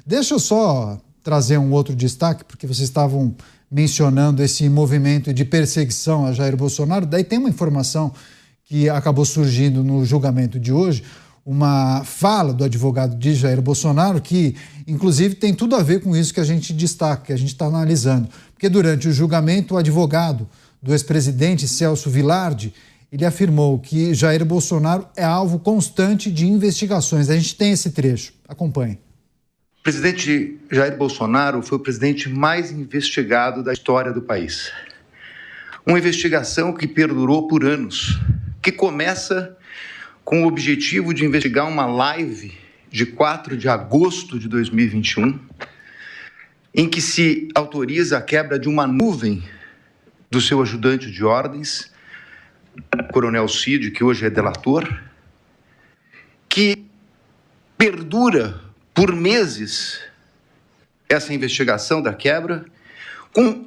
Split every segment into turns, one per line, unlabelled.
Deixa eu só trazer um outro destaque, porque vocês estavam mencionando esse movimento de perseguição a Jair Bolsonaro. Daí tem uma informação que acabou surgindo no julgamento de hoje, uma fala do advogado de Jair Bolsonaro que, inclusive, tem tudo a ver com isso que a gente destaca, que a gente está analisando. Porque durante o julgamento, o advogado do ex-presidente Celso Vilardi, ele afirmou que Jair Bolsonaro é alvo constante de investigações. A gente tem esse trecho. Acompanhe.
O presidente Jair Bolsonaro foi o presidente mais investigado da história do país. Uma investigação que perdurou por anos, que começa com o objetivo de investigar uma live de 4 de agosto de 2021, em que se autoriza a quebra de uma nuvem do seu ajudante de ordens, Coronel Cid, que hoje é delator, que perdura por meses essa investigação da quebra, com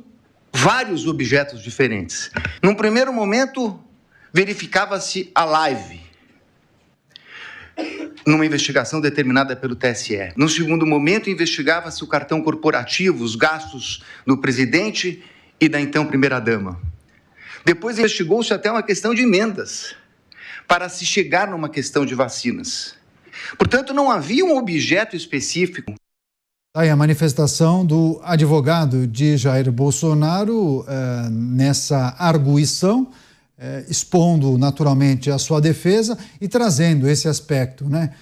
vários objetos diferentes. Num primeiro momento, verificava-se a live, numa investigação determinada pelo TSE. No segundo momento, investigava-se o cartão corporativo, os gastos do presidente e da então primeira-dama. Depois investigou-se até uma questão de emendas, para se chegar numa questão de vacinas. Portanto, não havia um objeto específico.
Aí a manifestação do advogado de Jair Bolsonaro nessa arguição, expondo naturalmente a sua defesa e trazendo esse aspecto, né,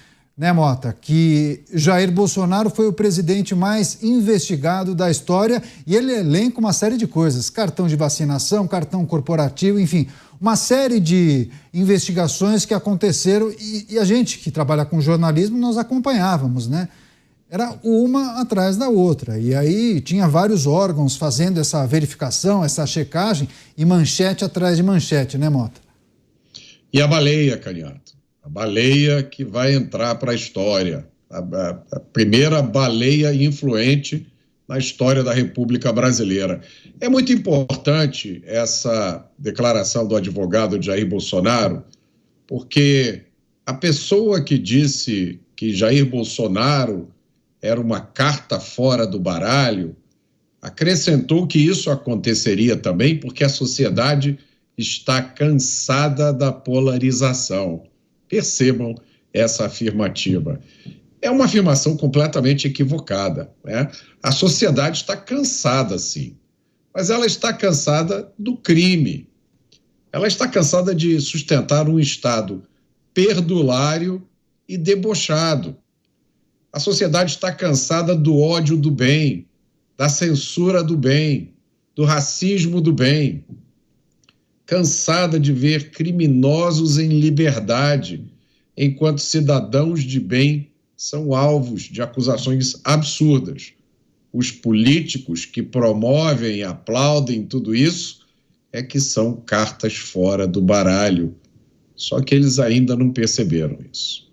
Mota, que Jair Bolsonaro foi o presidente mais investigado da história e ele elenca uma série de coisas, cartão de vacinação, cartão corporativo, enfim, uma série de investigações que aconteceram e a gente que trabalha com jornalismo, nós acompanhávamos, né? Era uma atrás da outra e aí tinha vários órgãos fazendo essa verificação, essa checagem e manchete atrás de manchete, né, Mota?
E a baleia, Caniato? A baleia que vai entrar para a história, a primeira baleia influente na história da República Brasileira. É muito importante essa declaração do advogado Jair Bolsonaro, porque a pessoa que disse que Jair Bolsonaro era uma carta fora do baralho, acrescentou que isso aconteceria também porque a sociedade está cansada da polarização. Percebam essa afirmativa. É uma afirmação completamente equivocada, né? A sociedade está cansada, sim, mas ela está cansada do crime. Ela está cansada de sustentar um Estado perdulário e debochado. A sociedade está cansada do ódio do bem, da censura do bem, do racismo do bem. Cansada de ver criminosos em liberdade, enquanto cidadãos de bem são alvos de acusações absurdas. Os políticos que promovem e aplaudem tudo isso é que são cartas fora do baralho. Só que eles ainda não perceberam isso.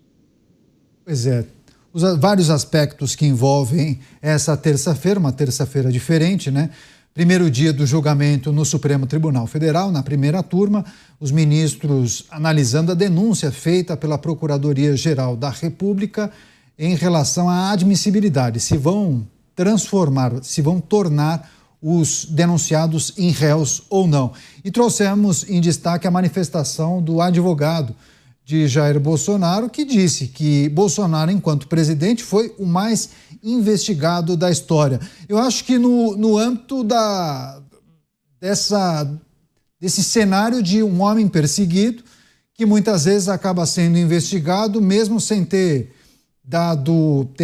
Pois é. Os vários aspectos que envolvem essa terça-feira, uma terça-feira diferente, né? Primeiro dia do julgamento no Supremo Tribunal Federal, na primeira turma, os ministros analisando a denúncia feita pela Procuradoria-Geral da República em relação à admissibilidade, se vão transformar, se vão tornar os denunciados em réus ou não. E trouxemos em destaque a manifestação do advogado de Jair Bolsonaro, que disse que Bolsonaro, enquanto presidente, foi o mais investigado da história. Eu acho que no âmbito desse cenário de um homem perseguido, que muitas vezes acaba sendo investigado, mesmo sem ter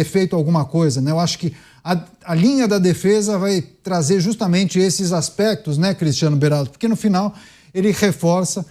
feito alguma coisa, né? Eu acho que a linha da defesa vai trazer justamente esses aspectos, né, Cristiano Beraldo? Porque no final ele reforça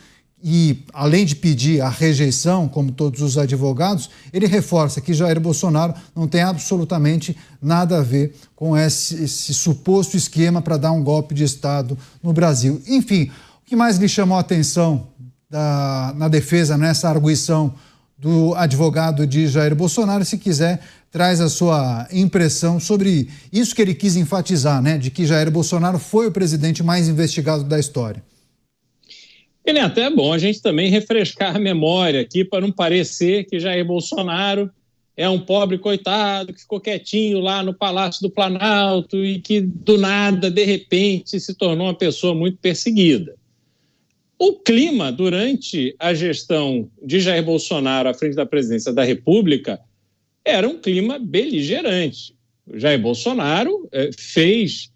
e, além de pedir a rejeição, como todos os advogados, ele reforça que Jair Bolsonaro não tem absolutamente nada a ver com esse suposto esquema para dar um golpe de Estado no Brasil. Enfim, o que mais lhe chamou a atenção na defesa, nessa arguição do advogado de Jair Bolsonaro? Se quiser, traz a sua impressão sobre isso que ele quis enfatizar, né? De que Jair Bolsonaro foi o presidente mais investigado da história.
Ele é até bom a gente também refrescar a memória aqui para não parecer que Jair Bolsonaro é um pobre coitado que ficou quietinho lá no Palácio do Planalto e que, do nada, de repente, se tornou uma pessoa muito perseguida. O clima durante a gestão de Jair Bolsonaro à frente da presidência da República era um clima beligerante. O Jair Bolsonaro fez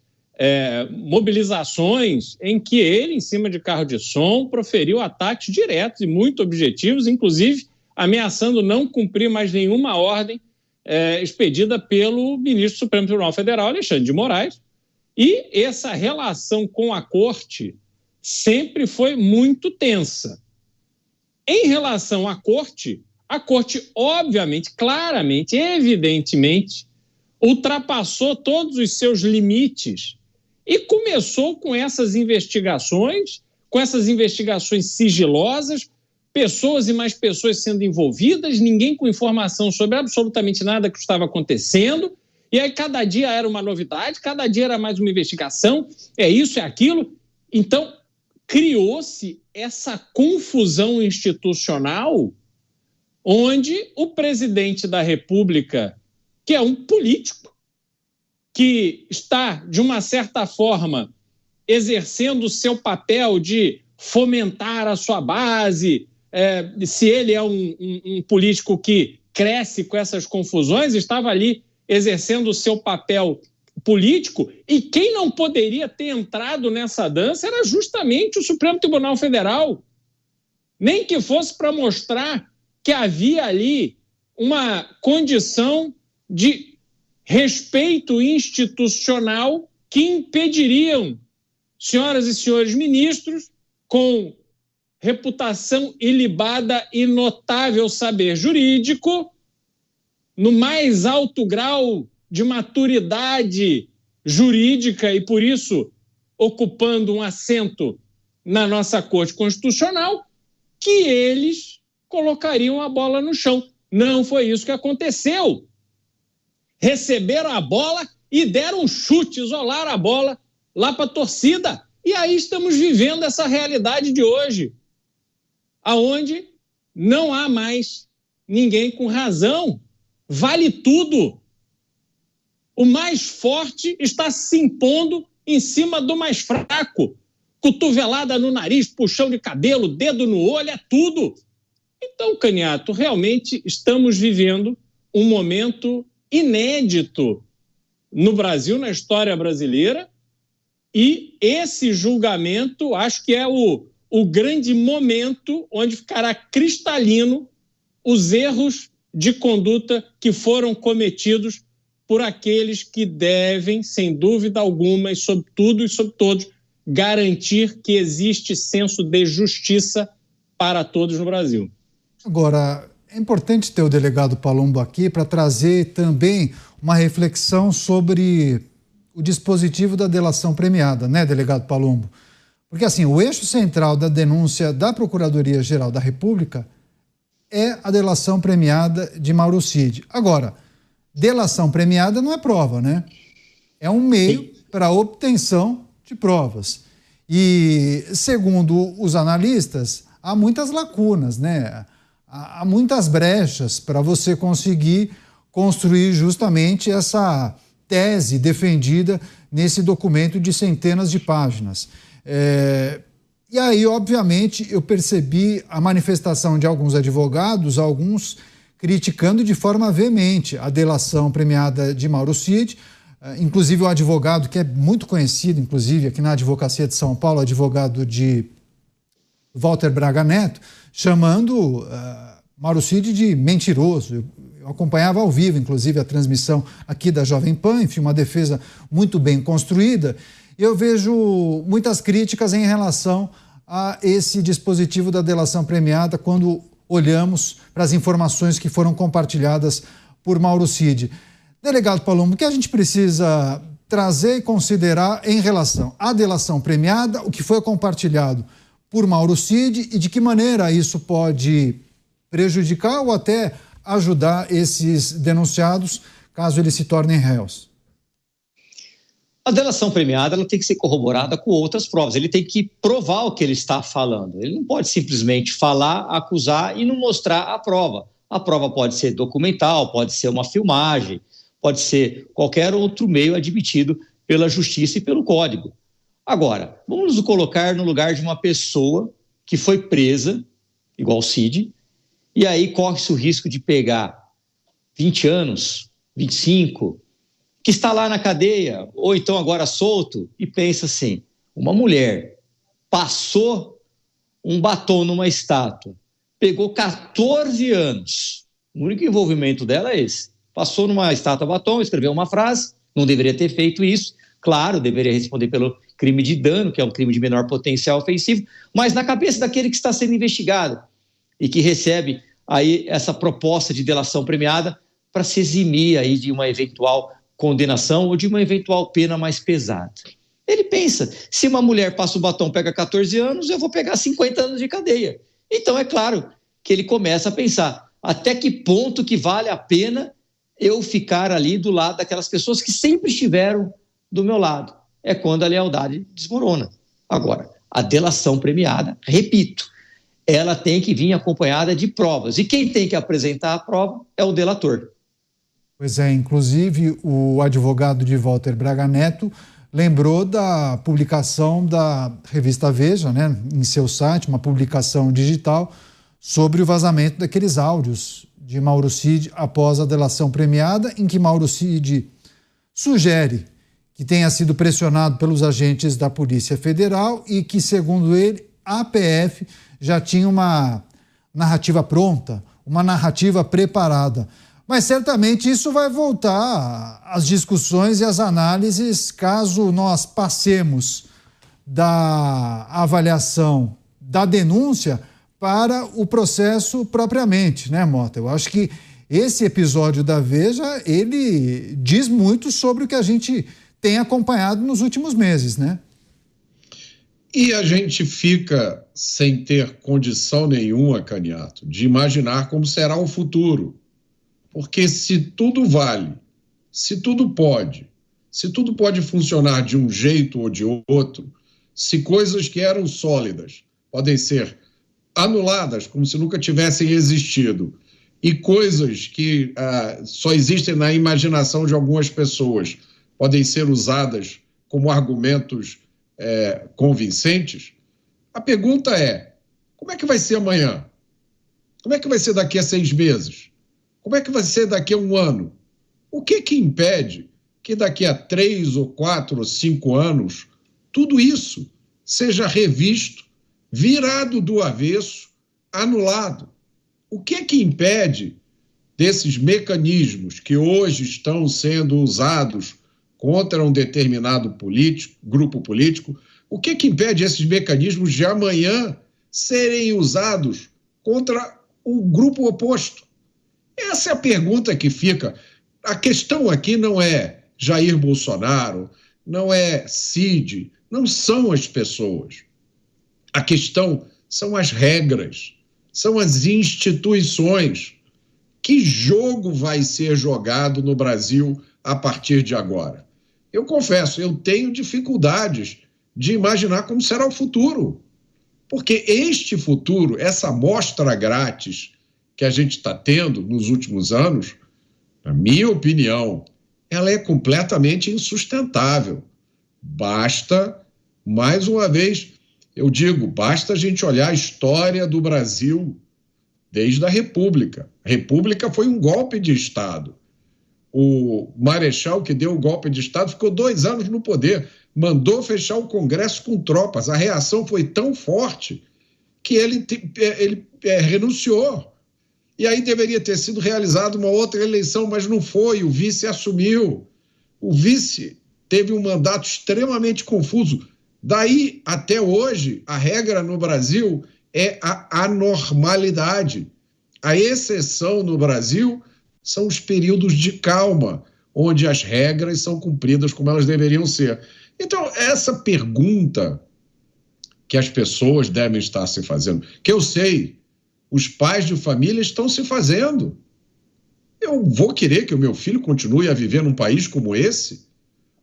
mobilizações em que ele, em cima de carro de som, proferiu ataques diretos e muito objetivos, inclusive ameaçando não cumprir mais nenhuma ordem expedida pelo ministro do Supremo Tribunal Federal, Alexandre de Moraes. E essa relação com a Corte sempre foi muito tensa. Em relação à Corte, a Corte, obviamente, claramente, evidentemente, ultrapassou todos os seus limites e começou com essas investigações sigilosas, pessoas e mais pessoas sendo envolvidas, ninguém com informação sobre absolutamente nada que estava acontecendo, e aí cada dia era uma novidade, cada dia era mais uma investigação, é isso, é aquilo. Então, criou-se essa confusão institucional onde o presidente da República, que é um político, que está, de uma certa forma, exercendo o seu papel de fomentar a sua base, se ele é um político que cresce com essas confusões, estava ali exercendo o seu papel político, e quem não poderia ter entrado nessa dança era justamente o Supremo Tribunal Federal. Nem que fosse para mostrar que havia ali uma condição de respeito institucional que impediriam senhoras e senhores ministros com reputação ilibada e notável saber jurídico, no mais alto grau de maturidade jurídica e, por isso, ocupando um assento na nossa Corte Constitucional, que eles colocariam a bola no chão. Não foi isso que aconteceu. Receberam a bola e deram um chute, isolaram a bola lá para a torcida. E aí estamos vivendo essa realidade de hoje, aonde não há mais ninguém com razão. Vale tudo. O mais forte está se impondo em cima do mais fraco. Cotovelada no nariz, puxão de cabelo, dedo no olho, é tudo. Então, Caniato, realmente estamos vivendo um momento inédito no Brasil, na história brasileira, e esse julgamento acho que é o grande momento onde ficará cristalino os erros de conduta que foram cometidos por aqueles que devem, sem dúvida alguma, e sobre tudo e sobre todos, garantir que existe senso de justiça para todos no Brasil.
Agora, é importante ter o delegado Palumbo aqui para trazer também uma reflexão sobre o dispositivo da delação premiada, né, delegado Palumbo? Porque, assim, o eixo central da denúncia da Procuradoria-Geral da República é a delação premiada de Mauro Cid. Agora, delação premiada não é prova, né? É um meio para obtenção de provas. E, segundo os analistas, há muitas lacunas, né? Há muitas brechas para você conseguir construir justamente essa tese defendida nesse documento de centenas de páginas. E aí, obviamente, eu percebi a manifestação de alguns advogados, alguns criticando de forma veemente a delação premiada de Mauro Cid, inclusive um advogado que é muito conhecido, inclusive aqui na Advocacia de São Paulo, advogado de Walter Braga Neto, chamando Mauro Cid de mentiroso. Eu acompanhava ao vivo, inclusive, a transmissão aqui da Jovem Pan, enfim, uma defesa muito bem construída. Eu vejo muitas críticas em relação a esse dispositivo da delação premiada quando olhamos para as informações que foram compartilhadas por Mauro Cid. Delegado Palumbo, o que a gente precisa trazer e considerar em relação à delação premiada, o que foi compartilhado por Mauro Cid e de que maneira isso pode prejudicar ou até ajudar esses denunciados caso eles se tornem réus?
A delação premiada ela tem que ser corroborada com outras provas. Ele tem que provar o que ele está falando. Ele não pode simplesmente falar, acusar e não mostrar a prova. A prova pode ser documental, pode ser uma filmagem, pode ser qualquer outro meio admitido pela justiça e pelo código. Agora, vamos nos colocar no lugar de uma pessoa que foi presa, igual o Cid, e aí corre-se o risco de pegar 20 anos, 25, que está lá na cadeia, ou então agora solto, e pensa assim, uma mulher passou um batom numa estátua, pegou 14 anos, o único envolvimento dela é esse, passou numa estátua batom, escreveu uma frase, não deveria ter feito isso, claro, deveria responder pelo crime de dano, que é um crime de menor potencial ofensivo, mas na cabeça daquele que está sendo investigado e que recebe aí essa proposta de delação premiada para se eximir aí de uma eventual condenação ou de uma eventual pena mais pesada. Ele pensa, se uma mulher passa o batom, pega 14 anos, eu vou pegar 50 anos de cadeia. Então é claro que ele começa a pensar, até que ponto que vale a pena eu ficar ali do lado daquelas pessoas que sempre estiveram do meu lado. É quando a lealdade desmorona. Agora, a delação premiada, repito, ela tem que vir acompanhada de provas. E quem tem que apresentar a prova é o delator.
Pois é, inclusive o advogado de Walter Braga Neto lembrou da publicação da revista Veja, né, em seu site, uma publicação digital, sobre o vazamento daqueles áudios de Mauro Cid após a delação premiada, em que Mauro Cid sugere que tenha sido pressionado pelos agentes da Polícia Federal e que, segundo ele, a PF já tinha uma narrativa pronta, uma narrativa preparada. Mas certamente isso vai voltar às discussões e às análises caso nós passemos da avaliação da denúncia para o processo propriamente, né, Mota? Eu acho que esse episódio da Veja, ele diz muito sobre o que a gente tem acompanhado nos últimos meses, né?
E a gente fica sem ter condição nenhuma, Caniato, de imaginar como será o futuro. Porque se tudo vale, se tudo pode funcionar de um jeito ou de outro, se coisas que eram sólidas podem ser anuladas como se nunca tivessem existido, e coisas que só existem na imaginação de algumas pessoas podem ser usadas como argumentos convincentes, a pergunta é, como é que vai ser amanhã? Como é que vai ser daqui a 6 meses? Como é que vai ser daqui a 1 ano? O que impede que daqui a 3 ou 4 ou 5 anos tudo isso seja revisto, virado do avesso, anulado? O que impede desses mecanismos que hoje estão sendo usados contra um determinado grupo político, o que impede esses mecanismos de amanhã serem usados contra o grupo oposto? Essa é a pergunta que fica. A questão aqui não é Jair Bolsonaro, não é Cid, não são as pessoas. A questão são as regras, são as instituições. Que jogo vai ser jogado no Brasil a partir de agora? Eu confesso, eu tenho dificuldades de imaginar como será o futuro. Porque este futuro, essa amostra grátis que a gente está tendo nos últimos anos, na minha opinião, ela é completamente insustentável. Basta, mais uma vez, eu digo, basta a gente olhar a história do Brasil desde a República. A República foi um golpe de Estado. O Marechal que deu o golpe de Estado ficou 2 anos no poder, mandou fechar o Congresso com tropas. A reação foi tão forte que ele renunciou. E aí deveria ter sido realizada uma outra eleição, mas não foi, o vice assumiu. O vice teve um mandato extremamente confuso. Daí até hoje, a regra no Brasil é a anormalidade. A exceção no Brasil são os períodos de calma, onde as regras são cumpridas como elas deveriam ser. Então, essa pergunta que as pessoas devem estar se fazendo, que eu sei, os pais de família estão se fazendo. Eu vou querer que o meu filho continue a viver num país como esse,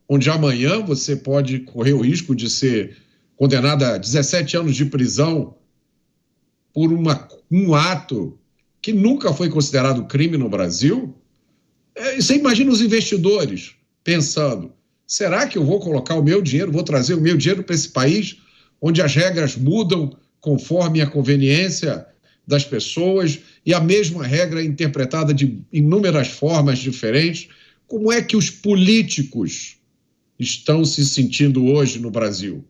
onde amanhã você pode correr o risco de ser condenado a 17 anos de prisão por um ato que nunca foi considerado crime no Brasil, você imagina os investidores pensando, será que eu vou colocar o meu dinheiro, vou trazer o meu dinheiro para esse país onde as regras mudam conforme a conveniência das pessoas e a mesma regra é interpretada de inúmeras formas diferentes? Como é que os políticos estão se sentindo hoje no Brasil?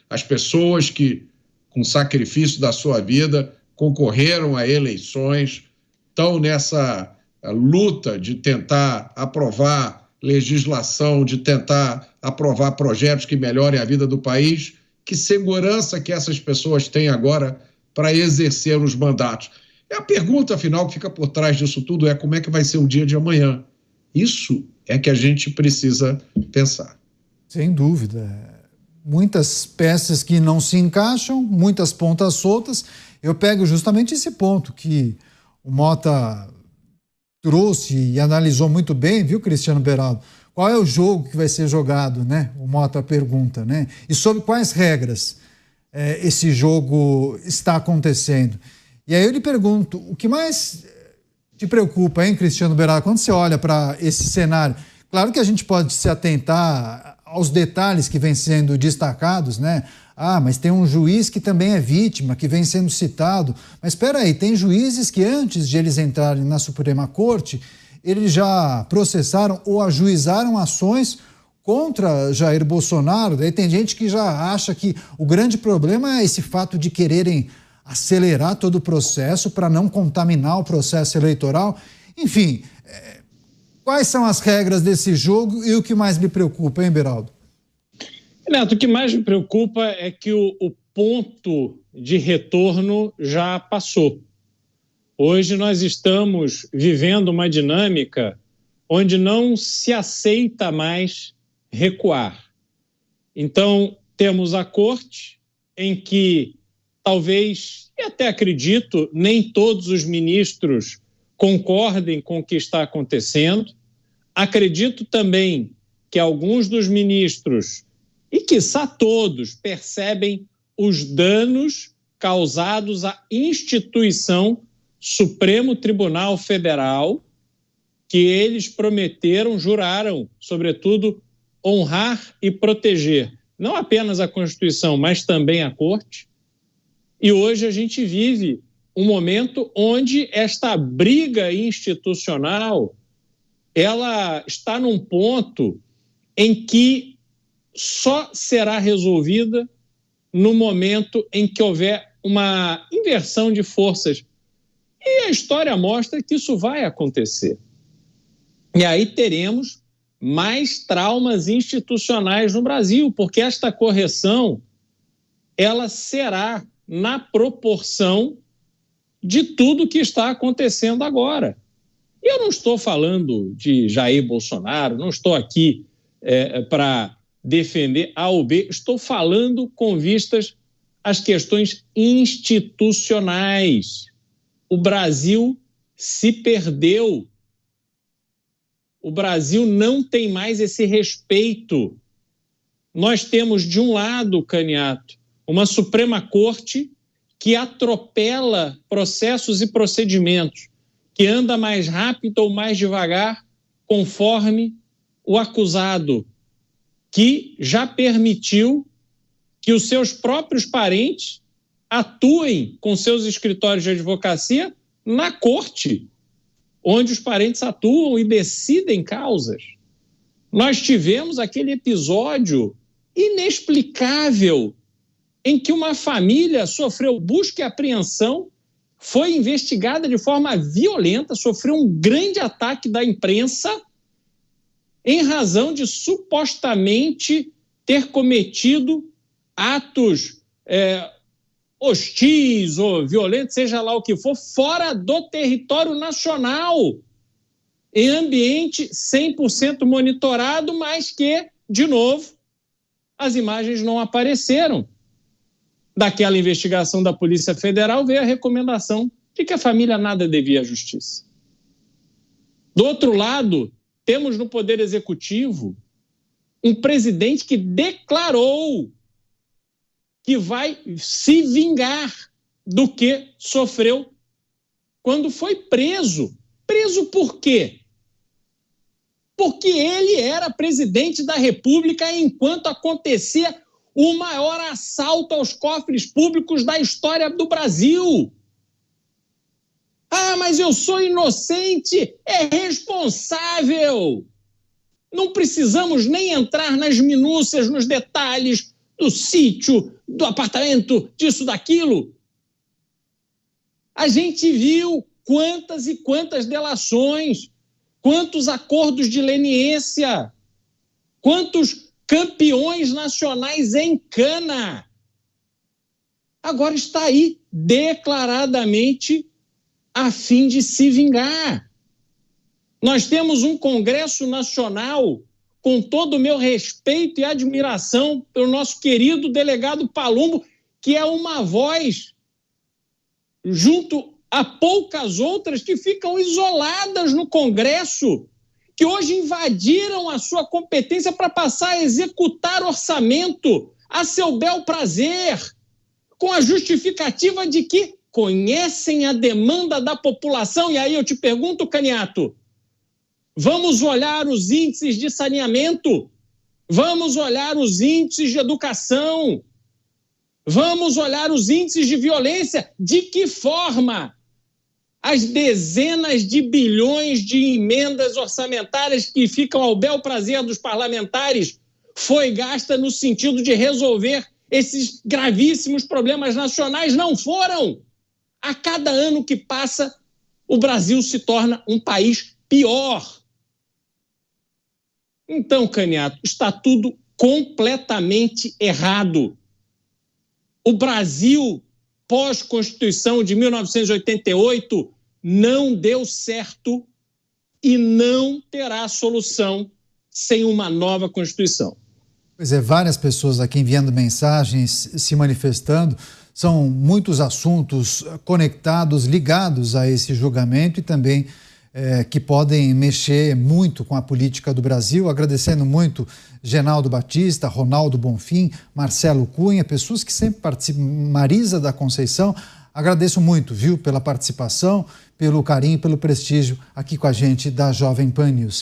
As pessoas que, com sacrifício da sua vida, concorreram a eleições, estão nessa luta de tentar aprovar legislação, de tentar aprovar projetos que melhorem a vida do país. Que segurança que essas pessoas têm agora para exercer os mandatos? A pergunta final que fica por trás disso tudo é como é que vai ser o dia de amanhã. Isso é que a gente precisa pensar.
Sem dúvida. Muitas peças que não se encaixam, muitas pontas soltas. Eu pego justamente esse ponto que o Mota trouxe e analisou muito bem, viu, Cristiano Beraldo? Qual é o jogo que vai ser jogado, né? O Mota pergunta, né? E sobre quais regras esse jogo está acontecendo. E aí eu lhe pergunto, o que mais te preocupa, hein, Cristiano Beraldo, quando você olha para esse cenário? Claro que a gente pode se atentar aos detalhes que vêm sendo destacados, né? Ah, mas tem um juiz que também é vítima, que vem sendo citado. Mas espera aí, tem juízes que antes de eles entrarem na Suprema Corte, eles já processaram ou ajuizaram ações contra Jair Bolsonaro. Daí tem gente que já acha que o grande problema é esse fato de quererem acelerar todo o processo para não contaminar o processo eleitoral. Enfim, quais são as regras desse jogo e o que mais me preocupa, hein, Beraldo?
Renato, o que mais me preocupa é que o ponto de retorno já passou. Hoje nós estamos vivendo uma dinâmica onde não se aceita mais recuar. Então, temos a corte em que talvez, e até acredito, nem todos os ministros concordem com o que está acontecendo. Acredito também que alguns dos ministros, e quiçá todos, percebem os danos causados à instituição Supremo Tribunal Federal, que eles prometeram, juraram, sobretudo, honrar e proteger, não apenas a Constituição, mas também a Corte. E hoje a gente vive um momento onde esta briga institucional, ela está num ponto em que só será resolvida no momento em que houver uma inversão de forças. E a história mostra que isso vai acontecer. E aí teremos mais traumas institucionais no Brasil, porque esta correção, ela será na proporção de tudo que está acontecendo agora. E eu não estou falando de Jair Bolsonaro, não estou aqui para defender A ou B, estou falando com vistas às questões institucionais. O Brasil se perdeu. O Brasil não tem mais esse respeito. Nós temos, de um lado, Caniato, uma Suprema Corte que atropela processos e procedimentos, que anda mais rápido ou mais devagar, conforme o acusado, que já permitiu que os seus próprios parentes atuem com seus escritórios de advocacia na corte, onde os parentes atuam e decidem causas. Nós tivemos aquele episódio inexplicável em que uma família sofreu busca e apreensão, foi investigada de forma violenta, sofreu um grande ataque da imprensa em razão de supostamente ter cometido atos hostis ou violentos, seja lá o que for, fora do território nacional, em ambiente 100% monitorado, mas que, de novo, as imagens não apareceram. Daquela investigação da Polícia Federal veio a recomendação de que a família nada devia à justiça. Do outro lado, temos no Poder Executivo um presidente que declarou que vai se vingar do que sofreu quando foi preso. Preso por quê? Porque ele era presidente da República enquanto acontecia o maior assalto aos cofres públicos da história do Brasil. Ah, mas eu sou inocente, é responsável. Não precisamos nem entrar nas minúcias, nos detalhes do sítio, do apartamento, disso, daquilo. A gente viu quantas e quantas delações, quantos acordos de leniência, quantos campeões nacionais em cana. Agora está aí declaradamente a fim de se vingar. Nós temos um Congresso Nacional, com todo o meu respeito e admiração pelo nosso querido delegado Palumbo, que é uma voz junto a poucas outras que ficam isoladas no Congresso, que hoje invadiram a sua competência para passar a executar orçamento a seu bel prazer, com a justificativa de que conhecem a demanda da população. E aí eu te pergunto, Caniato, vamos olhar os índices de saneamento, vamos olhar os índices de educação, vamos olhar os índices de violência. De que forma as dezenas de bilhões de emendas orçamentárias que ficam ao bel prazer dos parlamentares foi gasta no sentido de resolver esses gravíssimos problemas nacionais? Não foram. A cada ano que passa, o Brasil se torna um país pior. Então, Caniato, está tudo completamente errado. O Brasil, pós-Constituição de 1988, não deu certo e não terá solução sem uma nova Constituição.
Pois é, várias pessoas aqui enviando mensagens, se manifestando. São muitos assuntos conectados, ligados a esse julgamento e também que podem mexer muito com a política do Brasil. Agradecendo muito Genaldo Batista, Ronaldo Bonfim, Marcelo Cunha, pessoas que sempre participam, Marisa da Conceição. Agradeço muito, viu, pela participação, pelo carinho, pelo prestígio aqui com a gente da Jovem Pan News.